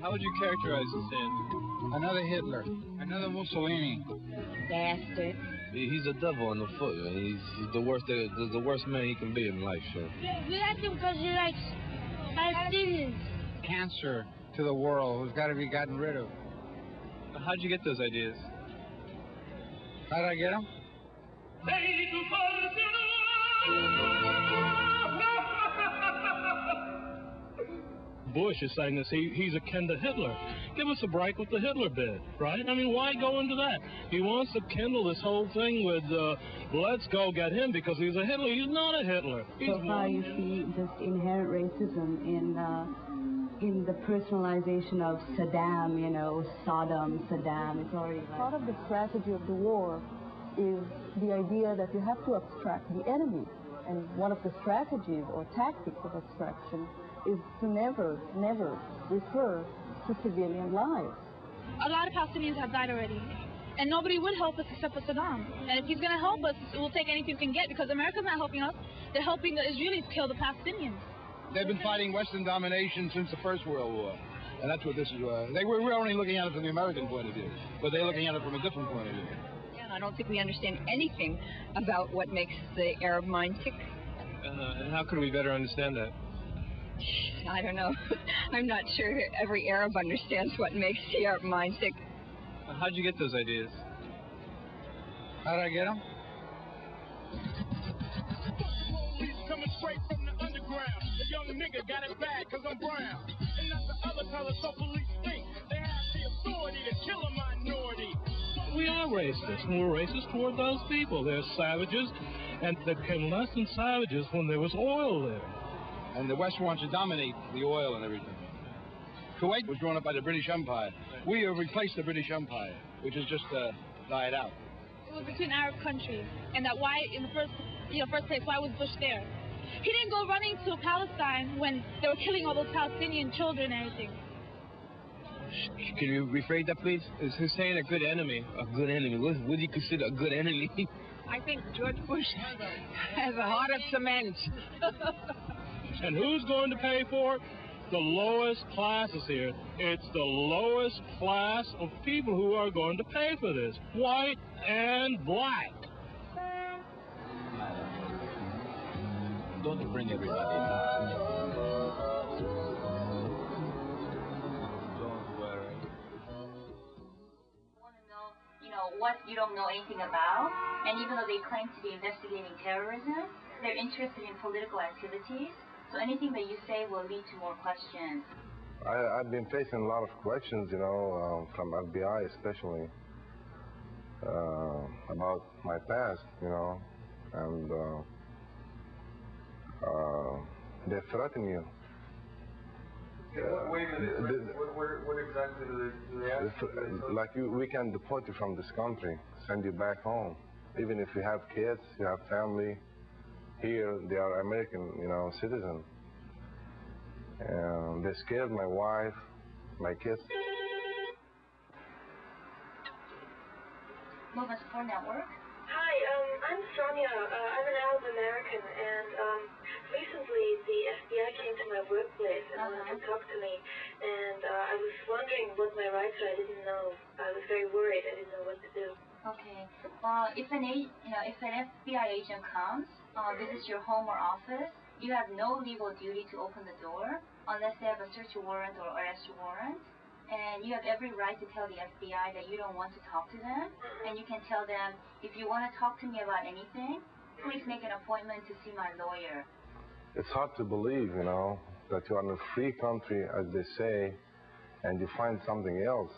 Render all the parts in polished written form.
How would you characterize this man? Another Hitler. Another Mussolini. Bastard. He's a devil on the foot. He's the worst man he can be in life. So. We like him because he likes Palestinians. Cancer to the world who's got to be gotten rid of. How'd you get those ideas? How'd I get them? Bush is saying this, he's akin to Hitler. Give us a break with the Hitler bit, right? I mean, why go into that? He wants to kindle this whole thing with, let's go get him because he's a Hitler. He's not a Hitler. So far you see just inherent racism in the personalization of Saddam, you know, Saddam. It's already like... Part of the strategy of the war is the idea that you have to abstract the enemy. And one of the strategies or tactics of abstraction is to never refer to civilian lives. A lot of Palestinians have died already, and nobody would help us except for Saddam. And if he's going to help us, we'll take anything we can get, because America's not helping us. They're helping the Israelis kill the Palestinians. They've been fighting Western domination since the First World War, and that's what this is. We're only looking at it from the American point of view, but they're looking at it from a different point of view. Yeah, I don't think we understand anything about what makes the Arab mind tick. And how could we better understand that? I don't know. I'm not sure every Arab understands what makes the Arab mind tick. How'd you get those ideas? How'd I get them? Coming straight from the underground. The young nigga got it bad because I'm brown. And not the other color, so police think they have the authority to kill a minority. We are racist, and we're racist toward those people. They're savages, and they became less than savages when there was oil there. And the West wants to dominate the oil and everything. Kuwait was drawn up by the British Empire. We have replaced the British Empire, which has just died out. It was between Arab countries, and that why, in the first place, why was Bush there? He didn't go running to Palestine when they were killing all those Palestinian children and everything. Can you rephrase that, please? Is Hussein a good enemy? A good enemy? What do you consider a good enemy? I think George Bush has a heart of cement. And who's going to pay for it? The lowest classes here. It's the lowest class of people who are going to pay for this. White and black. Don't bring everybody in. Don't worry. Want to know, what you don't know anything about, and even though they claim to be investigating terrorism, they're interested in political activities. So anything that you say will lead to more questions. I've been facing a lot of questions, from FBI especially, about my past, and they threaten you. What exactly do they ask you? Like we can deport you from this country, send you back home. Even if you have kids, you have family, here they are American, citizens. And they scared my wife, my kids. Movement Support Network. Hi, I'm Sonia. I'm an Arab American, and recently the FBI came to my workplace and wanted to talk to me, and I was wondering what my rights are. I didn't know. I was very worried. I didn't know what to do. Okay. Well, if an FBI agent comes, visits your home or office, you have no legal duty to open the door unless they have a search warrant or arrest warrant. And you have every right to tell the FBI that you don't want to talk to them. And you can tell them, if you want to talk to me about anything, please make an appointment to see my lawyer. It's hard to believe, that you're in a free country, as they say, and you find something else.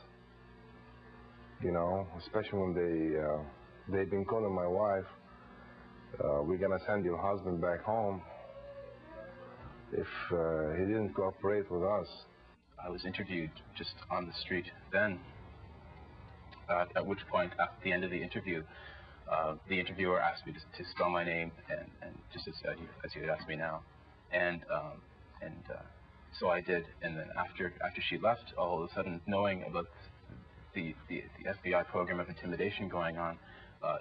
Especially when they've been calling my wife, we're going to send your husband back home if he didn't cooperate with us. I was interviewed just on the street then, at which point, at the end of the interview, the interviewer asked me to spell my name, and just as you had asked me now, and so I did. And then after she left, all of a sudden, knowing about the FBI program of intimidation going on,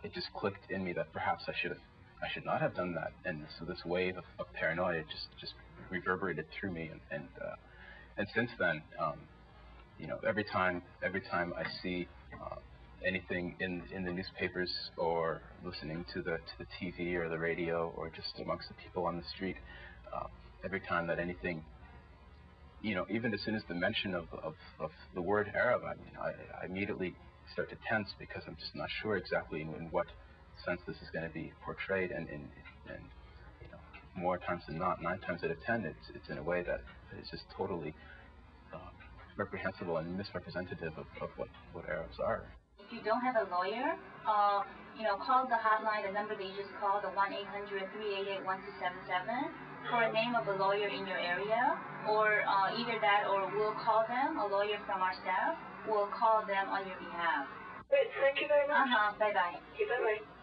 it just clicked in me that perhaps I should not have done that. And so this wave of paranoia just reverberated through me, and since then, every time I see anything in the newspapers or listening to the TV or the radio or just amongst the people on the street, every time that anything, even as soon as the mention of the word Arab, I immediately start to tense because I'm just not sure exactly in what sense this is going to be portrayed, and more times than not, 9 times out of 10, it's in a way that is just totally reprehensible and misrepresentative of what Arabs are. If you don't have a lawyer, call the hotline, the number that you just called, the 1-800-388-1277, for a name of a lawyer in your area, or either that or we'll call them, a lawyer from our staff will call them on your behalf. Great, thank you very much. Bye-bye. Okay, bye-bye.